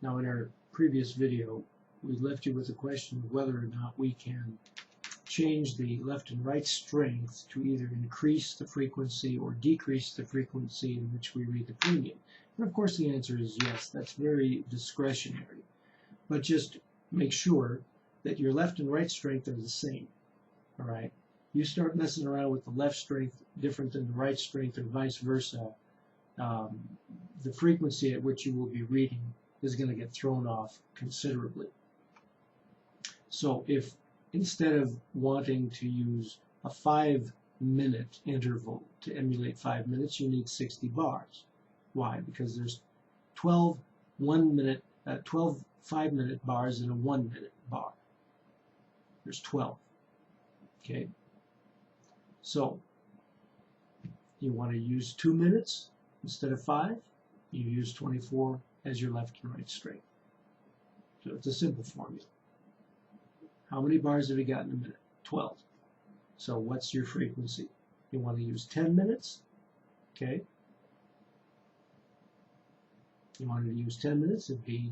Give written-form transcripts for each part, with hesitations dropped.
Now, in our previous video, we left you with the question of whether or not we can change the left and right strength to either increase the frequency or decrease the frequency in which we read the premium. And of course the answer is yes. That's very discretionary. But just make sure that your left and right strength are the same. All right? You start messing around with the left strength different than the right strength or vice versa, the frequency at which you will be reading is going to get thrown off considerably. So if instead of wanting to use a 5-minute interval to emulate 5 minutes, you need 60 bars. Why? Because there's 12 5-minute bars in a 1-minute bar. There's 12. Okay? So you want to use 2 minutes instead of 5, you use 24 as your left and right strength. So it's a simple formula. How many bars have you got in a minute? 12. So what's your frequency? You want to use 10 minutes? Okay. You wanted to use 10 minutes, it'd be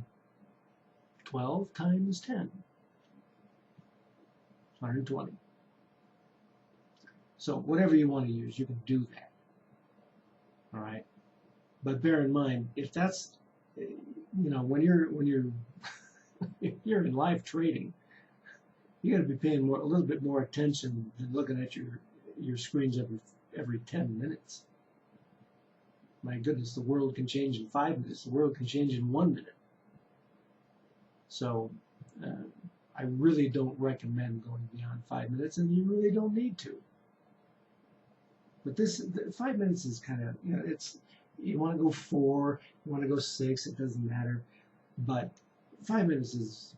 12 times 10. 120. So whatever you want to use, you can do that. All right. But bear in mind, if that's, when you're if you're in live trading, you got to be paying a little bit more attention than looking at your screens every 10 minutes. My goodness, the world can change in 5 minutes. The world can change in 1 minute. So I really don't recommend going beyond 5 minutes, and you really don't need to. But 5 minutes is kind of, it's, you want to go 4, you want to go 6, it doesn't matter. But 5 minutes is,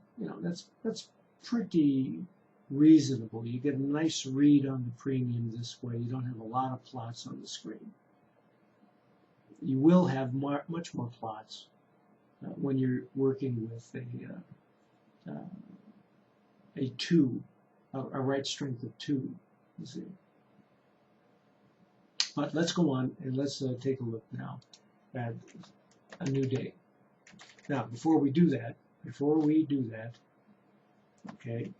that's pretty reasonable. You get a nice read on the premium this way. You don't have a lot of plots on the screen. You will have much more plots when you're working with a right strength of 2. You see. But let's go on and let's take a look now at a new day. Now, before we do that, okay,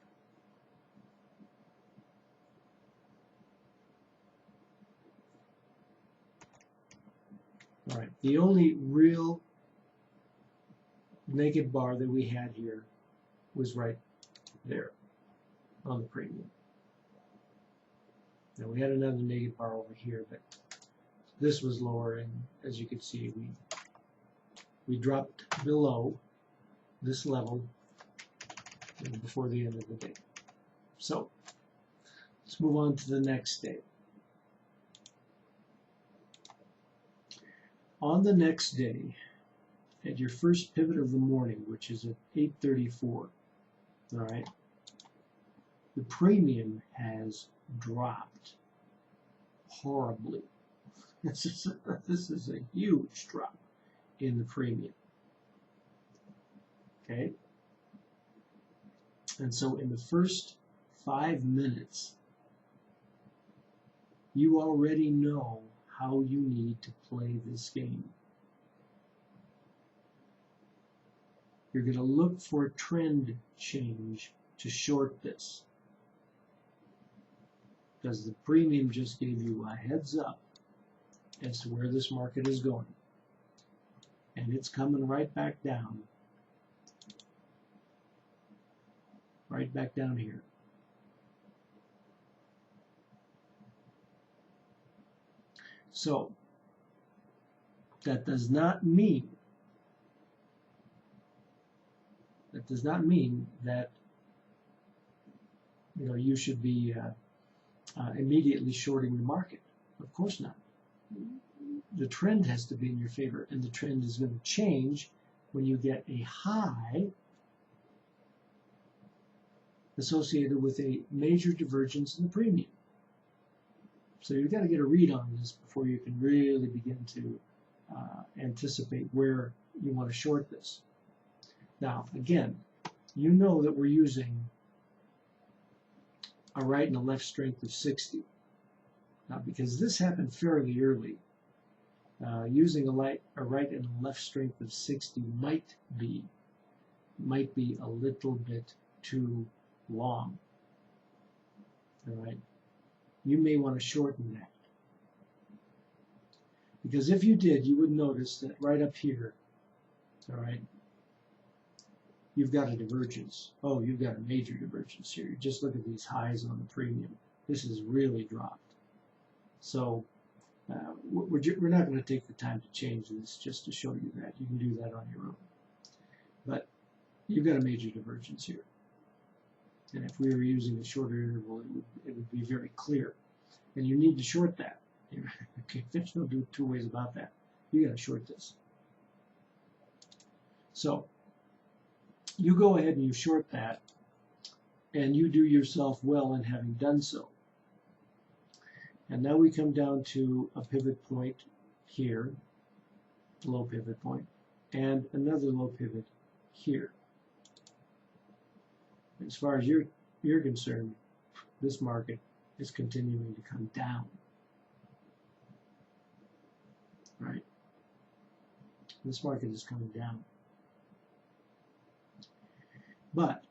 all right, the only real naked bar that we had here was right there on the premium. Now we had another naked bar over here, but this was lower, and as you can see, we dropped below this level before the end of the day. So let's move on to the next day. On the next day, at your first pivot of the morning, which is at 8:34, all right, the premium has dropped horribly. This is a huge drop in the premium. Okay? And so in the first 5 minutes, you already know how you need to play this game. You're going to look for a trend change to short this, because the premium just gave you a heads up as to where this market is going. And it's coming right back down. Right back down here. So that does not mean that you should be immediately shorting the market. Of course not. The trend has to be in your favor, and the trend is going to change when you get a high associated with a major divergence in the premium. So you've got to get a read on this before you can really begin to anticipate where you want to short this. Now, again, you know that we're using a right and a left strength of 60. Now, because this happened fairly early, using a right and a left strength of 60 might be might be a little bit too long. All right, you may want to shorten that, because if you did, you would notice that right up here, all right, you've got a divergence. Oh, you've got a major divergence here. Just look at these highs on the premium. This has really dropped. So we're not going to take the time to change this just to show you that. You can do that on your own. But you've got a major divergence here. And if we were using a shorter interval, it would be very clear. And you need to short that. Okay, there's no two ways about that. You got to short this. So you go ahead and you short that, and you do yourself well in having done so. And now we come down to a pivot point here, low pivot point, and another low pivot here. As far as you're concerned, this market is continuing to come down. Right? This market is coming down. But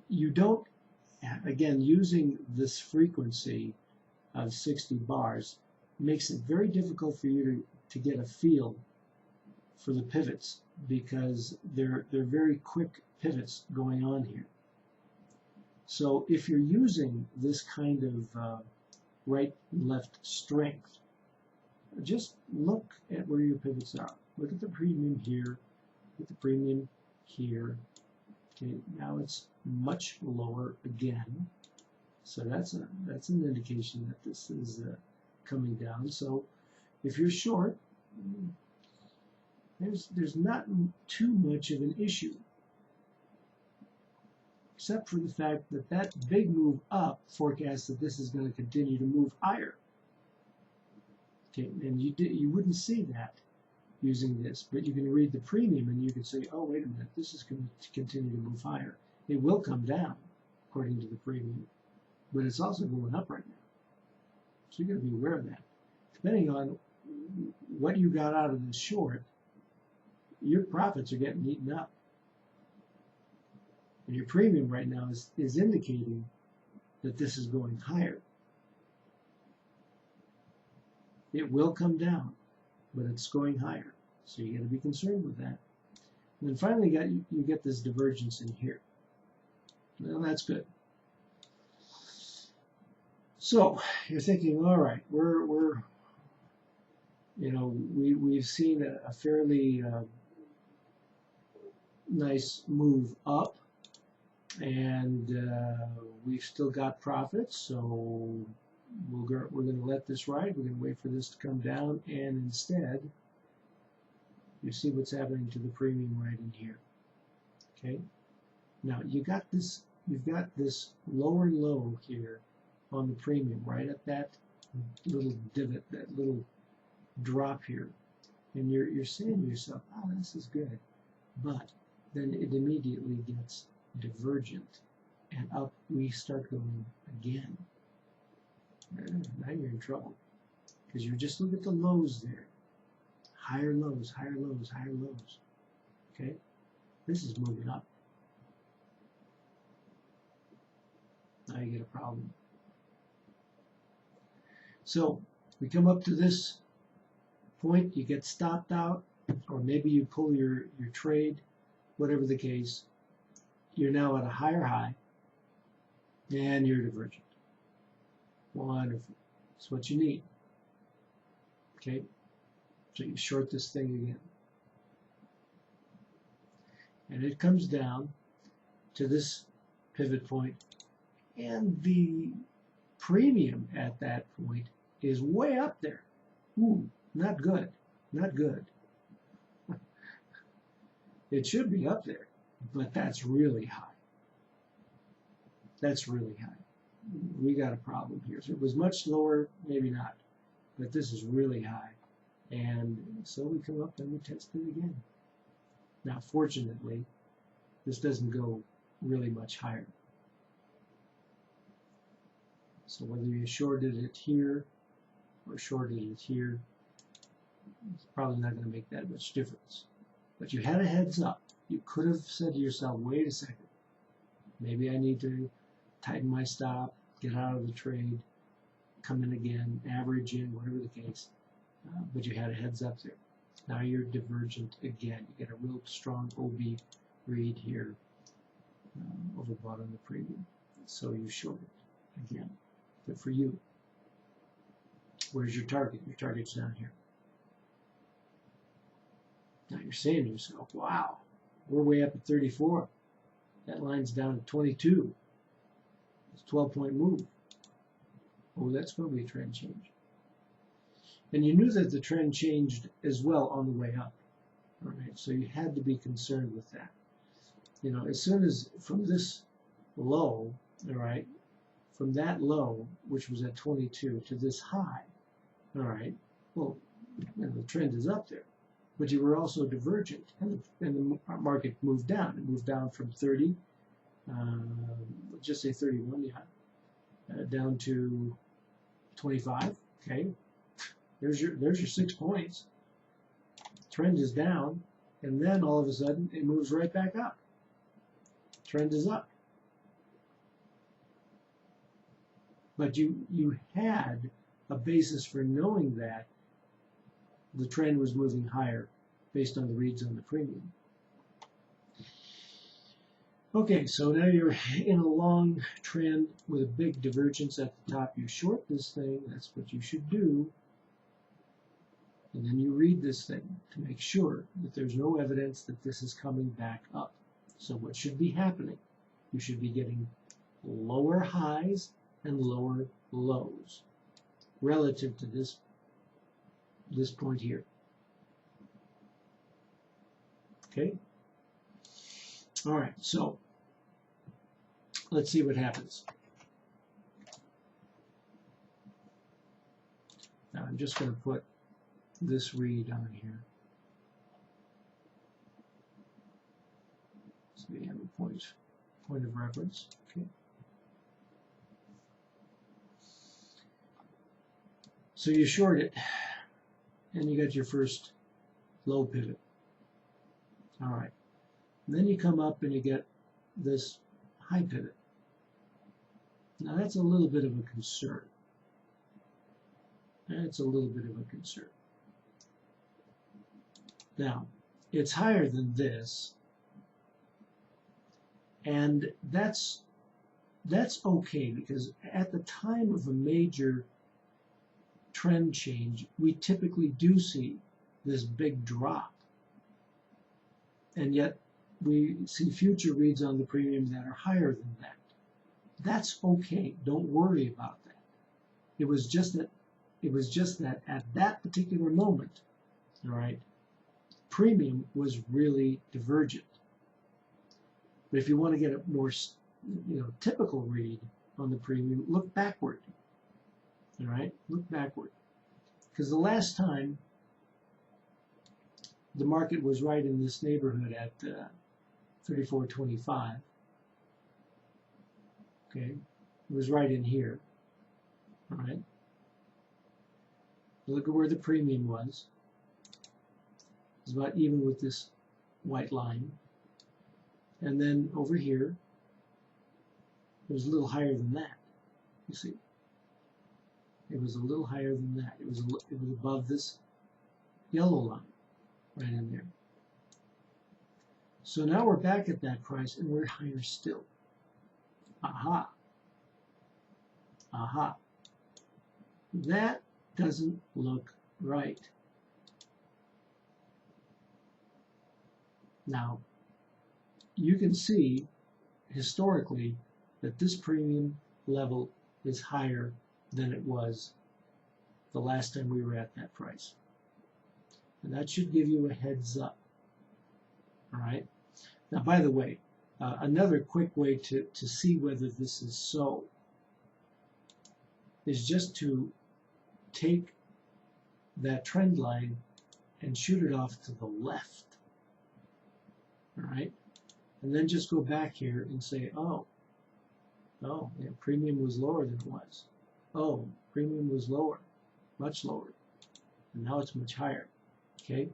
you don't, again, using this frequency of 60 bars makes it very difficult for you to get a feel for the pivots, because they're very quick pivots going on here. So if you're using this kind of right and left strength, just look at where your pivots are. Look at the premium here, look at the premium here. Okay, now it's much lower again. So that's an indication that this is coming down. So if you're short, there's not too much of an issue, except for the fact that that big move up forecasts that this is going to continue to move higher. Okay, and you wouldn't see that using this, but you can read the premium and you can say, oh, wait a minute, this is going to continue to move higher. It will come down according to the premium, but it's also going up right now. So you got to be aware of that. Depending on what you got out of this short, your profits are getting eaten up. And your premium right now is indicating that this is going higher. It will come down, but it's going higher. So you got to be concerned with that. And then finally you get this divergence in here. Well, that's good. So you're thinking, all right, we've seen a fairly nice move up, and we've still got profits, so we're going to let this ride. We're going to wait for this to come down, and instead, you see what's happening to the premium right in here. Okay. Now you've got this lower low here on the premium, right at that little divot, that little drop here, and you're saying to yourself, "Oh, this is good," but then it immediately gets divergent, and up we start going again. Now you're in trouble, because you just look at the lows there. Higher lows, higher lows, higher lows. Okay? This is moving up. Now you get a problem. So we come up to this point, you get stopped out, or maybe you pull your trade, whatever the case. You're now at a higher high, and you're divergent. Wonderful. That's what you need. Okay? So you short this thing again. And it comes down to this pivot point, and the premium at that point is way up there. Ooh, not good. Not good. It should be up there, but that's really high. That's really high. We got a problem here. So it was much lower, maybe not, but this is really high. And so we come up and we test it again. Now, fortunately, this doesn't go really much higher. So whether you shorted it here or shorted it here, it's probably not going to make that much difference. But you had a heads up. You could have said to yourself, wait a second, maybe I need to tighten my stop, get out of the trade, come in again, average in, whatever the case. But you had a heads up there. Now you're divergent again. You get a real strong OB read here, overbought on the premium. So you short it again. But for you, where's your target? Your target's down here. Now you're saying to yourself, wow, we're way up at 34. That line's down at 22. It's a 12-point move. Oh, that's going to be a trend change. And you knew that the trend changed as well on the way up. All right, so you had to be concerned with that. You know, as soon as from this low, all right, from that low, which was at 22, to this high, all right, well, you know, the trend is up there. But you were also divergent, and the market moved down. It moved down from 30, let's just say 31, yeah, down to 25. Okay, there's your 6 points. Trend is down, and then all of a sudden it moves right back up. Trend is up. But you had a basis for knowing that the trend was moving higher based on the reads on the premium. Okay, so now you're in a long trend with a big divergence at the top. You short this thing, that's what you should do. And then you read this thing to make sure that there's no evidence that this is coming back up. So what should be happening? You should be getting lower highs and lower lows relative to this point here. Okay? All right, so let's see what happens. Now I'm just going to put this read on here. So we have a point of reference. Okay. So you short it, and you got your first low pivot. All right. And then you come up and you get this high pivot. Now that's a little bit of a concern. That's a little bit of a concern. Now, it's higher than this, and that's okay, because at the time of a major trend change, we typically do see this big drop. And yet we see future reads on the premium that are higher than that. That's okay. Don't worry about that. It was just that at that particular moment, all right, premium was really divergent. But if you want to get a more, typical read on the premium, look backward. All right, look backward, because the last time the market was right in this neighborhood at 34.25. Okay, it was right in here. All right. Look at where the premium was. It's about even with this white line. And then over here, it was a little higher than that. You see, it was a little higher than that. It was above this yellow line, right in there. So now we're back at that price, and we're higher still. Aha. Aha. That doesn't look right. Now, you can see historically that this premium level is higher than it was the last time we were at that price. And that should give you a heads up. All right. Now, by the way, another quick way to see whether this is so is just to take that trend line and shoot it off to the left. All right. And then just go back here and say, oh, yeah, premium was lower than it was. Oh, premium was lower, much lower. And now it's much higher. Okay.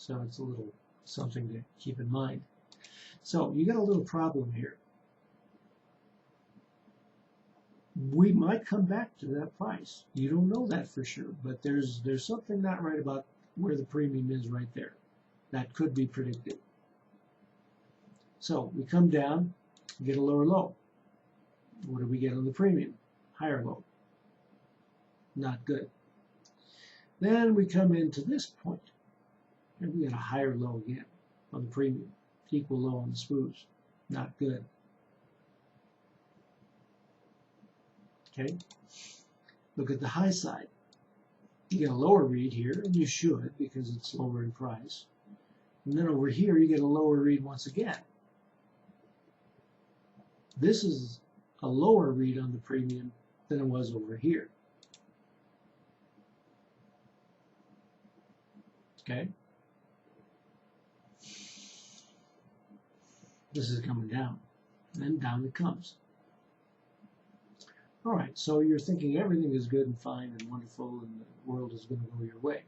So it's a little something to keep in mind. So you got a little problem here. We might come back to that price. You don't know that for sure, but there's something not right about where the premium is right there. That could be predicted. So we come down, get a lower low. What do we get on the premium? Higher low. Not good. Then we come into this point, and we get a higher low again on the premium. Equal low on the Spoos. Not good. Okay? Look at the high side. You get a lower read here, and you should because it's lower in price. And then over here, you get a lower read once again. This is a lower read on the premium than it was over here. Okay? This is coming down. Then down it comes. All right, so you're thinking everything is good and fine and wonderful and the world is going to go your way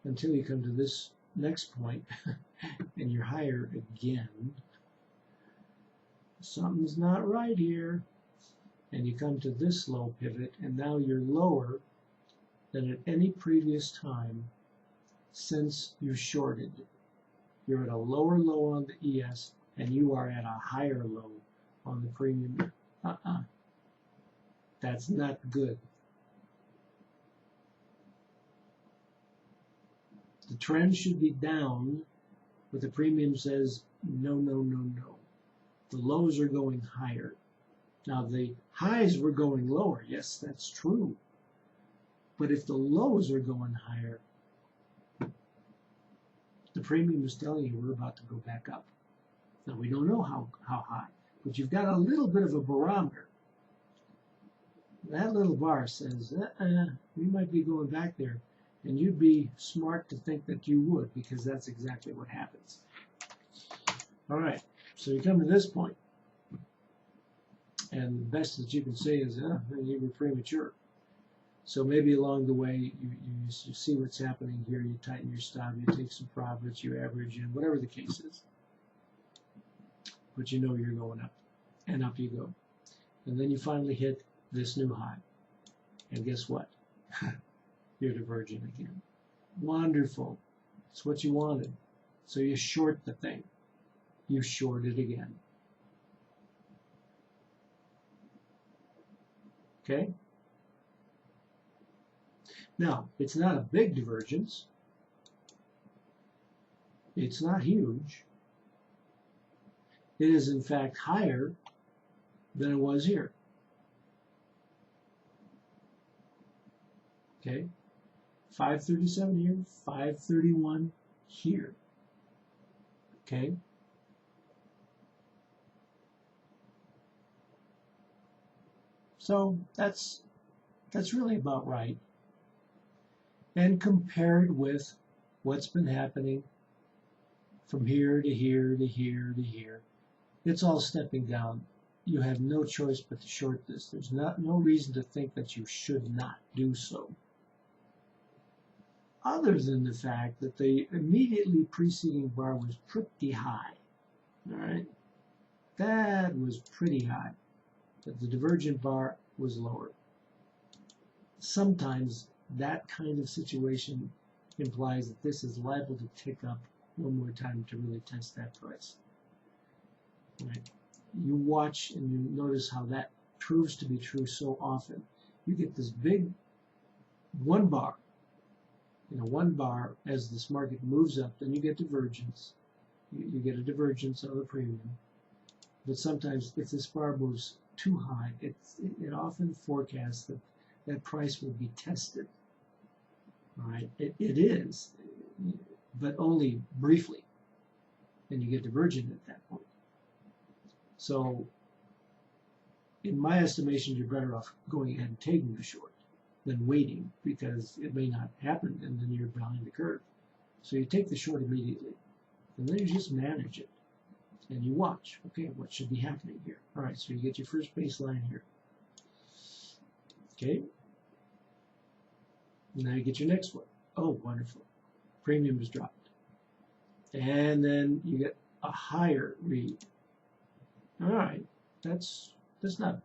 until you come to this next point and you're higher again. Something's not right here. And you come to this low pivot and now you're lower than at any previous time since you shorted. You're at a lower low on the ES and you are at a higher low on the premium. That's not good. The trend should be down, but the premium says no, no, no, no. The lows are going higher. Now the highs were going lower. Yes, that's true. But if the lows are going higher, the premium is telling you we're about to go back up. Now we don't know how high, but you've got a little bit of a barometer. That little bar says, we might be going back there. And you'd be smart to think that you would, because that's exactly what happens. All right, so you come to this point. And the best that you can say is, you were premature. So maybe along the way, you see what's happening here, you tighten your stop, you take some profits, you average in, whatever the case is. But you know you're going up, and up you go. And then you finally hit this new high. And guess what? You're diverging again. Wonderful. It's what you wanted. So you short the thing. You short it again. Okay? Now, it's not a big divergence. It's not huge. It is, in fact, higher than it was here. Okay? 537 here, 531 here. Okay? So that's really about right. And compared with what's been happening from here to here to here to here, it's all stepping down. You have no choice but to short this. There's no reason to think that you should not do so. Other than the fact that the immediately preceding bar was pretty high. All right? That was pretty high. But the divergent bar was lower. Sometimes that kind of situation implies that this is liable to tick up one more time to really test that price. All right? You watch and you notice how that proves to be true so often. You get this big one bar. One bar as this market moves up, then you get divergence. You get a divergence of the premium. But sometimes if this bar moves too high, it often forecasts that that price will be tested. All right, it is, but only briefly. And you get divergent at that point. So, in my estimation, you're better off going ahead and taking the short than waiting, because it may not happen and then you're behind the curve. So you take the short immediately, and then you just manage it. And you watch, okay, what should be happening here? All right, so you get your first baseline here. Okay. Now you get your next one. Oh, wonderful. Premium is dropped. and then you get a higher read. All right, that's not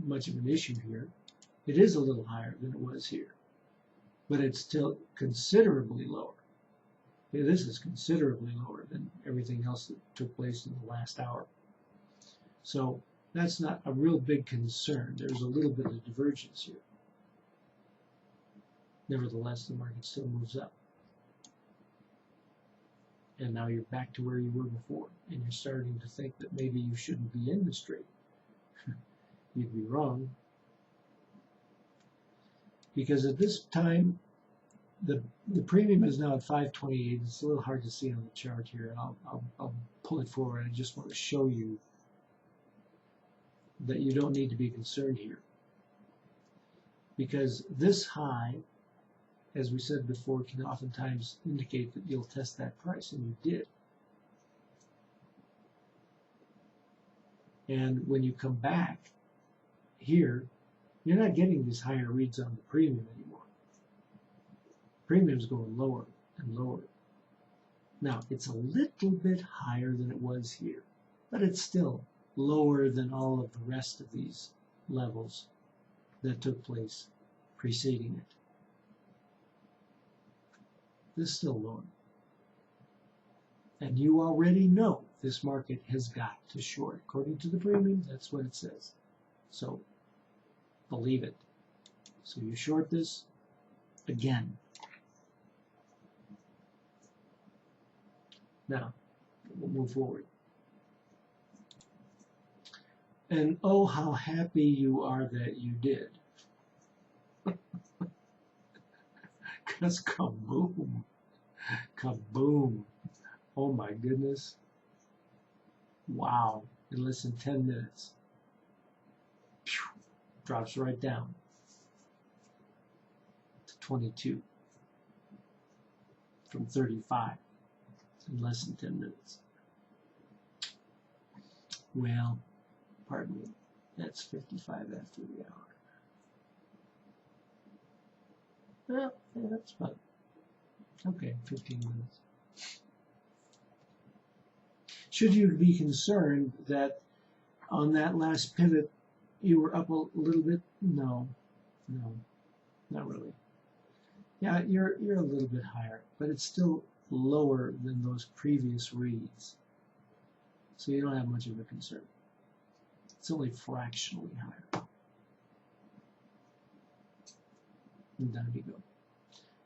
much of an issue here. It is a little higher than it was here, but it's still considerably lower. This is considerably lower than everything else that took place in the last hour. So that's not a real big concern. There's a little bit of divergence here. Nevertheless, the market still moves up. And now you're back to where you were before, and you're starting to think that maybe you shouldn't be in this trade. You'd be wrong. Because at this time, the premium is now at 528. It's a little hard to see on the chart here. I'll pull it forward. I just want to show you that you don't need to be concerned here. Because this high, as we said before, can oftentimes indicate that you'll test that price, and you did. And when you come back here, you're not getting these higher reads on the premium anymore. Premium's going lower and lower. Now, it's a little bit higher than it was here, but it's still lower than all of the rest of these levels that took place preceding it. This is still lower. And you already know this market has got to short. According to the premium, that's what it says. So, believe it. So you short this again. Now, we'll move forward. And oh, how happy you are that you did. Because kaboom. Kaboom. Oh my goodness. Wow. In less than 10 minutes. Drops right down to 22 from 35 in less than 10 minutes. Well, pardon me, that's 55 after the hour. Well, yeah, that's fun. Okay, 15 minutes. Should you be concerned that on that last pivot you were up a little bit? No, not really. Yeah, you're a little bit higher, but it's still lower than those previous reads. So you don't have much of a concern. It's only fractionally higher. And down you go.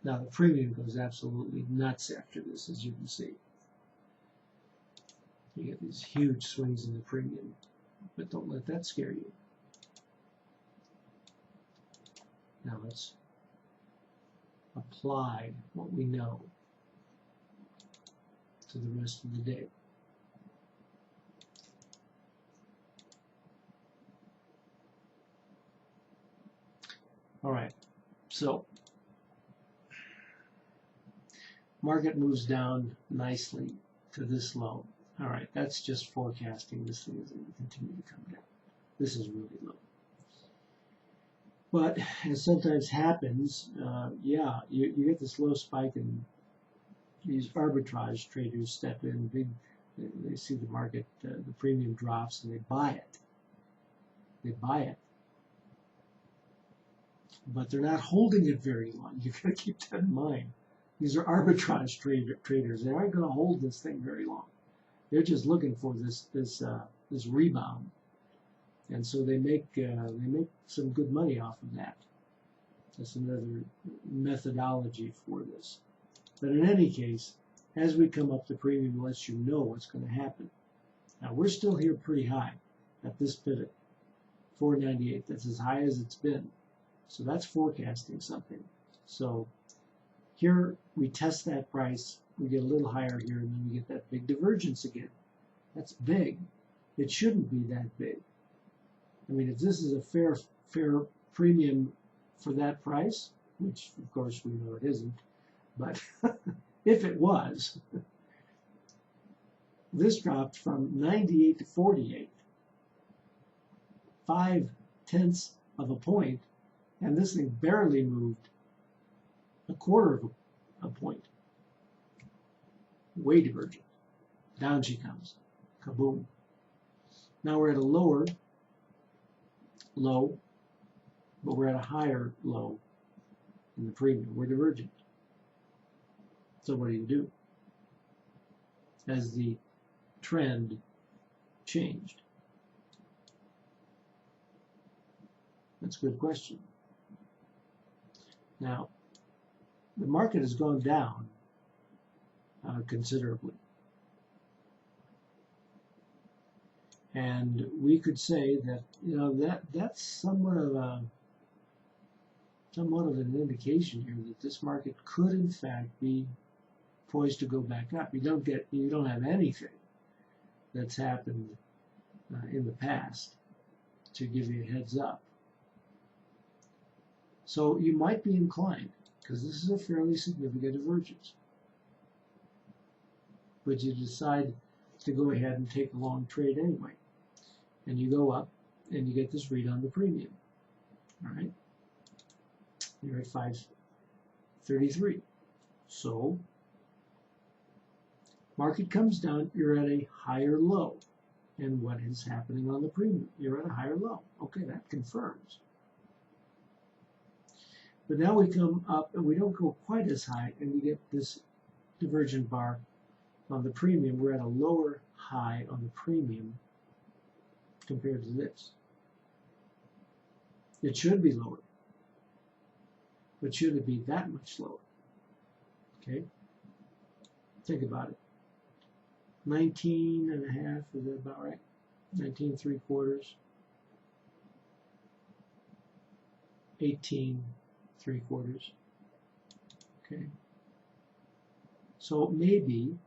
Now the premium goes absolutely nuts after this, as you can see. You get these huge swings in the premium, but don't let that scare you. Now let's apply what we know to the rest of the day. All right, so market moves down nicely to this low. All right, that's just forecasting this thing is going to continue to come down. This is really low. But as sometimes happens, yeah, you get this low spike, and these arbitrage traders step in. They see the market, the premium drops, and they buy it. They buy it. But they're not holding it very long. You've got to keep that in mind. These are arbitrage traders. They aren't going to hold this thing very long. They're just looking for this rebound, and so they make some good money off of that. That's another methodology for this. But in any case, as we come up, the premium lets you know what's going to happen. Now we're still here pretty high at this pivot, 498. That's as high as it's been. So that's forecasting something. So here we test that price, we get a little higher here, and then we get that big divergence again. That's big. It shouldn't be that big. I mean, if this is a fair premium for that price, which of course we know it isn't, but if it was, this dropped from 98 to 48, 0.5 of a point, and this thing barely moved a quarter of a point. way divergent. Down she comes. Kaboom. Now we're at a lower low, but we're at a higher low in the premium. We're divergent. So what do? As the trend changed? That's a good question. Now, the market has gone down considerably. And we could say that, you know, that's somewhat of an indication here that this market could in fact be poised to go back up. You don't have anything that's happened in the past to give you a heads up. So you might be inclined, because this is a fairly significant divergence, but you decide to go ahead and take a long trade anyway. And you go up and you get this read on the premium. All right, you're at 533. So market comes down, you're at a higher low. And what is happening on the premium? You're at a higher low. Okay, that confirms. But now we come up and we don't go quite as high, and we get this divergent bar on the premium. We're at a lower high on the premium compared to this. It should be lower. But should it be that much lower? Okay? Think about it. 19 and a half, is that about right? 19 3/4. 18 3/4. Okay. So maybe,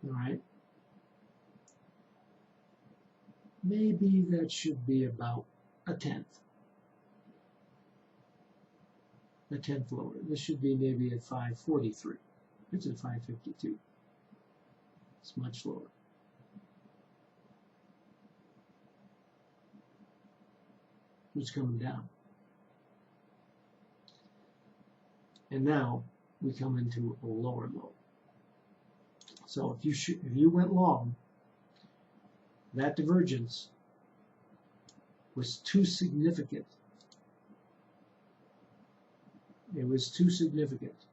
all right, maybe that should be about a tenth. A tenth lower. This should be maybe at 543. It's at 552. It's much lower. It's coming down. And now we come into a lower low. So if you went long, that divergence was too significant. It was too significant.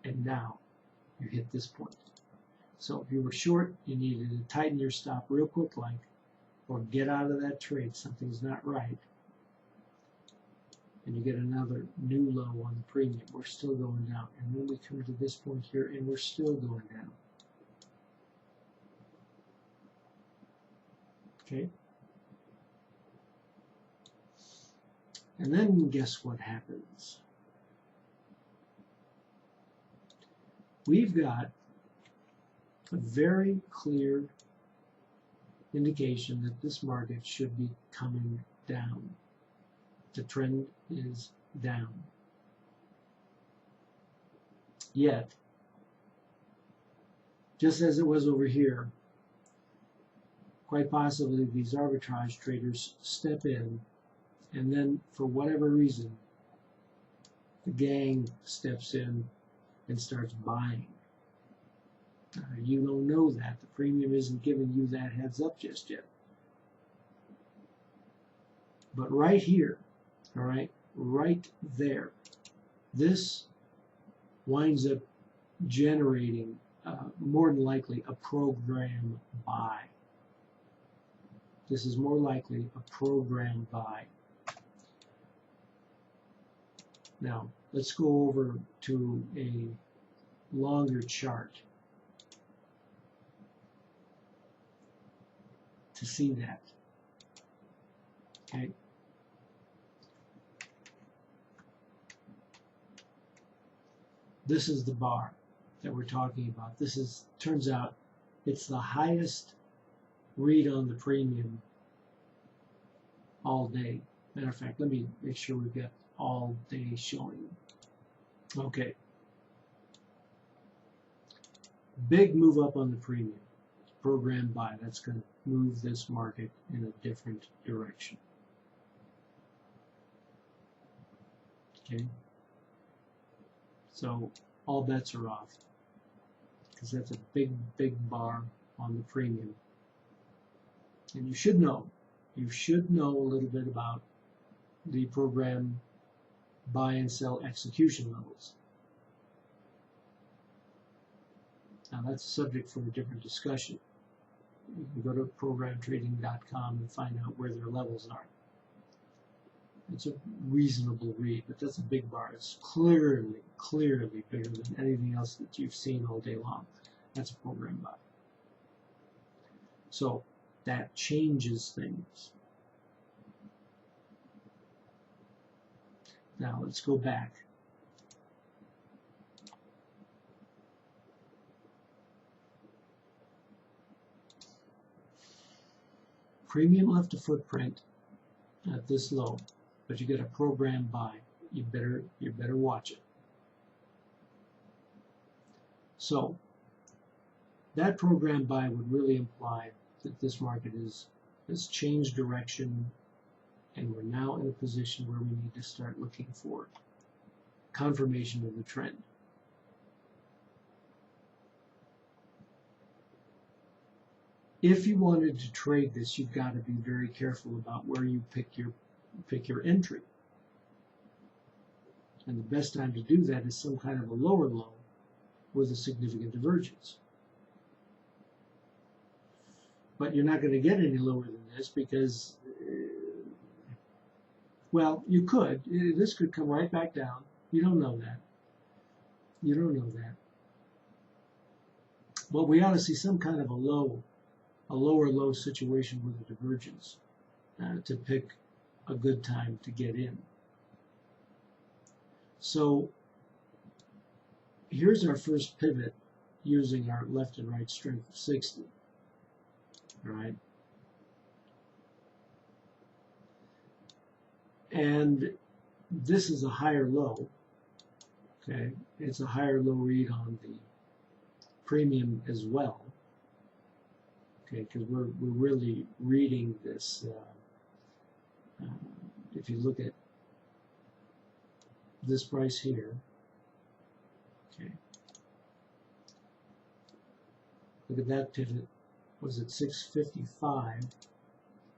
And now you hit this point. So if you were short, you needed to tighten your stop real quick, like, or get out of that trade. Something's not right. And you get another new low on the premium. We're still going down. And then we come to this point here, and we're still going down. Okay? And then guess what happens? We've got a very clear indication that this market should be coming down. The trend is down. Yet, just as it was over here, quite possibly these arbitrage traders step in, and then for whatever reason, the gang steps in and starts buying. You don't know that. The premium isn't giving you that heads up just yet. But right here, all right, right there, this winds up generating more than likely a program buy. This is more likely a program buy. Now, let's go over to a longer chart to see that. Okay. This is the bar that we're talking about. This is, turns out, it's the highest read on the premium all day. Matter of fact, let me make sure we've got all day showing. Okay. Big move up on the premium. Program buy. That's going to move this market in a different direction. Okay, so all bets are off because that's a big bar on the premium. And you should know a little bit about the program buy and sell execution levels. Now that's a subject for a different discussion. You can go to programtrading.com and find out where their levels are. It's a reasonable read, but that's a big bar. It's clearly bigger than anything else that you've seen all day long. That's a program buy. So that changes things. Now let's go back. Premium left a footprint at this low, but you get a program buy. You better watch it. So that program buy would really imply that this market has changed direction, and we're now in a position where we need to start looking for confirmation of the trend. If you wanted to trade this, you've got to be very careful about where you pick your entry. And the best time to do that is some kind of a lower low with a significant divergence. But you're not going to get any lower than this because, well, you could. This could come right back down. You don't know that. You don't know that. But we ought to see some kind of a lower low situation with a divergence to pick a good time to get in. So here's our first pivot using our left and right strength of 60. All right. And this is a higher low. Okay, it's a higher low read on the premium as well. Okay, because we're really reading this. If you look at this price here, okay, look at that pivot. Was at 655,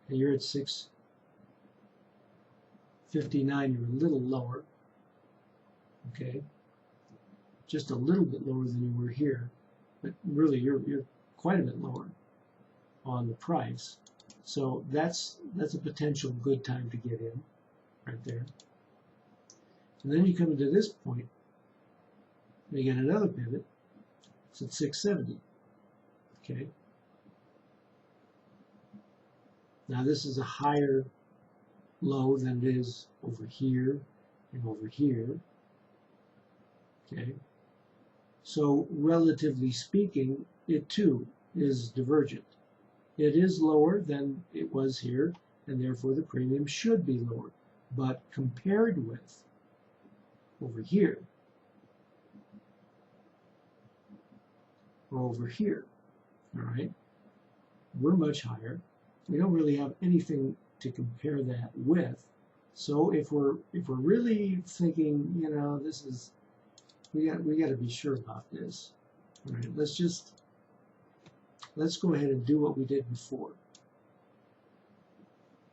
and you're at 659. You're a little lower. Okay, just a little bit lower than you were here, but really you're quite a bit lower on the price. So that's a potential good time to get in right there. And then you come into this point, and you get another pivot. It's at 670. Okay. Now this is a higher low than it is over here and over here. Okay. So relatively speaking, it too is divergent. It is lower than it was here, and therefore the premium should be lower. But compared with over here or over here, all right, we're much higher. We don't really have anything to compare that with. So if we're really thinking, you know, this is, we got to be sure about this. All right, let's go ahead and do what we did before.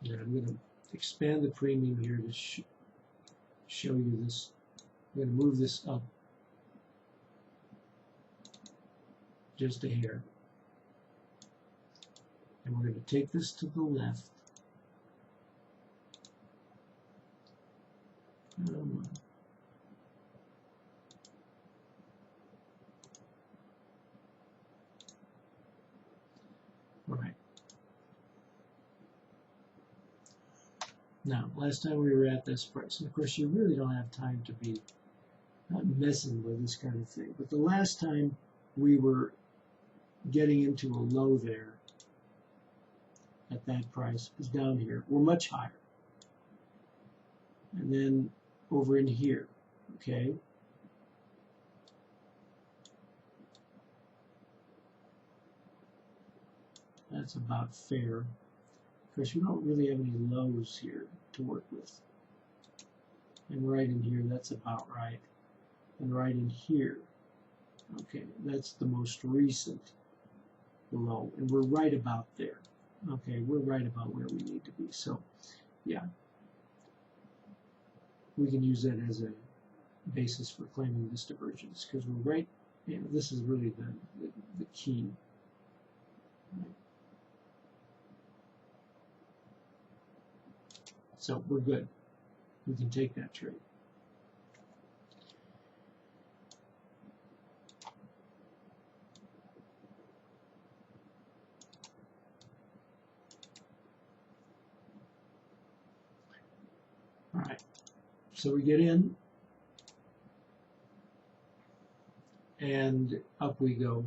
And I'm going to expand the premium here to show you this. I'm going to move this up just a hair. And we're going to take this to the left. All right. Now, last time we were at this price, and of course you really don't have time to be messing with this kind of thing. But the last time we were getting into a low there at that price was down here. We're much higher. And then over in here, okay? That's about fair. Of course, we don't really have any lows here to work with. And right in here, that's about right. And right in here, okay, that's the most recent low. And we're right about there. Okay, we're right about where we need to be. So, yeah, we can use that as a basis for claiming this divergence because we're right. You know, this is really the key. Right. So we're good. We can take that trade. All right. So we get in, and up we go.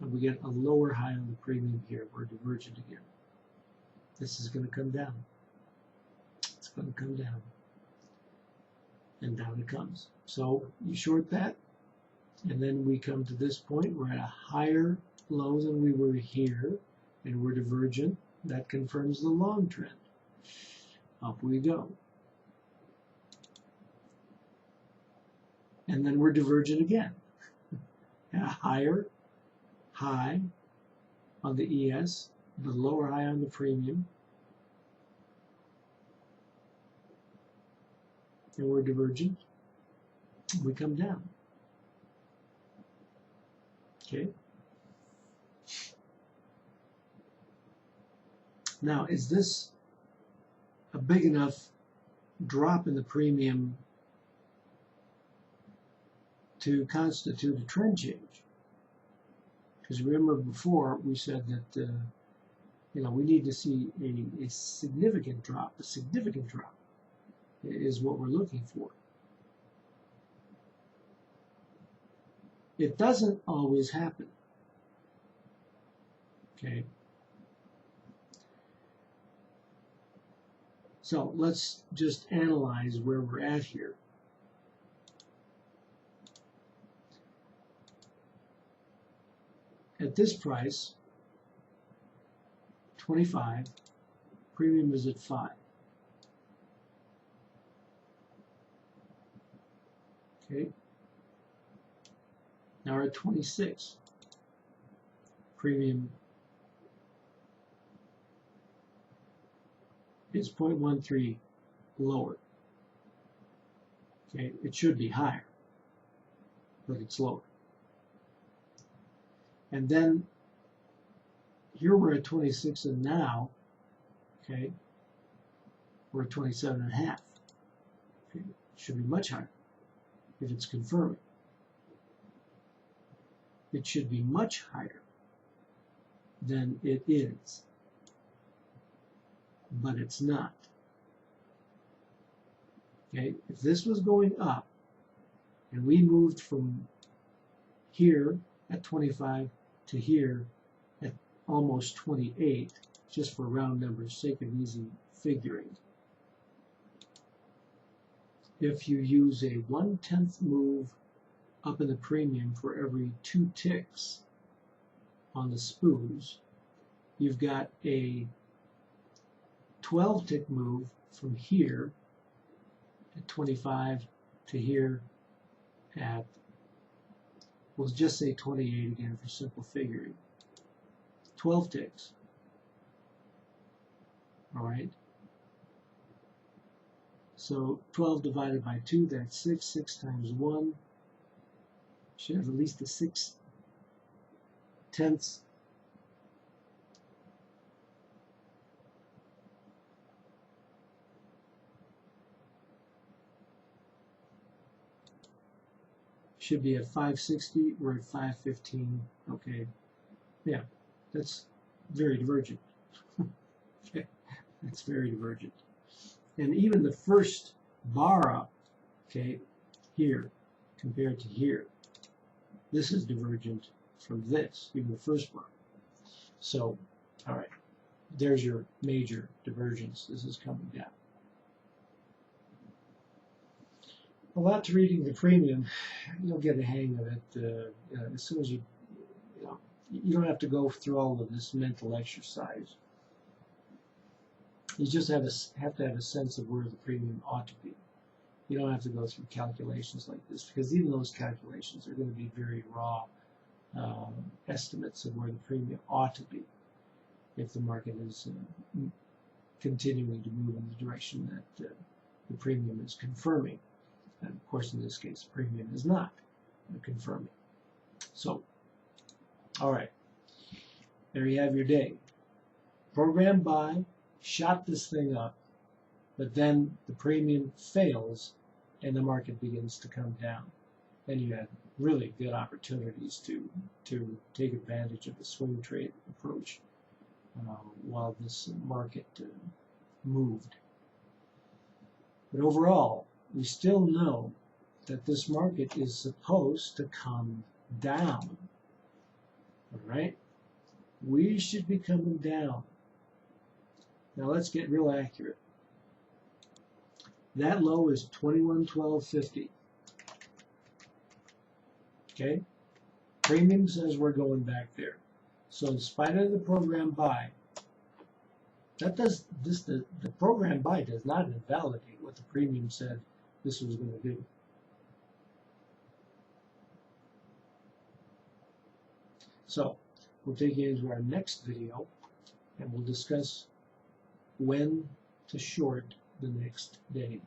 And we get a lower high on the premium here. We're divergent again. This is going to come down. It's going to come down. And down it comes. So you short that, and then we come to this point. We're at a higher low than we were here, and we're divergent. That confirms the long trend. Up we go. And then we're divergent again. A higher high on the ES, the lower high on the premium, and we're divergent. We come down. Okay. Now, is this a big enough drop in the premium to constitute a trend change? Because remember before we said that we need to see a significant drop. A significant drop is what we're looking for. It doesn't always happen. Okay. So let's just analyze where we're at here. At this price, 25, premium is at 5. Okay. Now we're at 26. Premium is 0.13 lower. Okay, it should be higher, but it's lower. And then here we're at 26, and now, okay, we're at 27.5. Okay, it should be much higher if it's confirming. It should be much higher than it is, but it's not. Okay, if this was going up and we moved from here at 25 to here at almost 28, just for round numbers, sake of easy figuring, if you use a 1/10 move up in the premium for every 2 ticks on the Spoos, you've got a 12-tick move from here at 25 to here at, we'll just say 28 again for simple figuring. 12 ticks. All right. So 12 divided by 2, that's 6. 6 times 1. Should have at least a 6/10. Should be at 560. We're at 515. Okay. Yeah, that's very divergent. Okay, that's very divergent. And even the first bar up, okay, here compared to here, this is divergent from this, even the first bar. So, all right, there's your major divergence. This is coming down. Well, after reading the premium, you'll get a hang of it as soon as you don't have to go through all of this mental exercise. You just have to have a sense of where the premium ought to be. You don't have to go through calculations like this, because even those calculations are going to be very raw estimates of where the premium ought to be if the market is continuing to move in the direction that the premium is confirming. And of course, in this case, the premium is not confirming. So, all right, there you have your day. Program buy, shot this thing up, but then the premium fails and the market begins to come down. Then you have really good opportunities to take advantage of the swing trade approach while this market moved. But overall, we still know that this market is supposed to come down. All right? We should be coming down. Now let's get real accurate. That low is 21.1250. Okay? Premium says we're going back there. So in spite of the program buy, the program buy does not invalidate what the premium said this was going to do. So we'll take you into our next video and we'll discuss when to short the next day.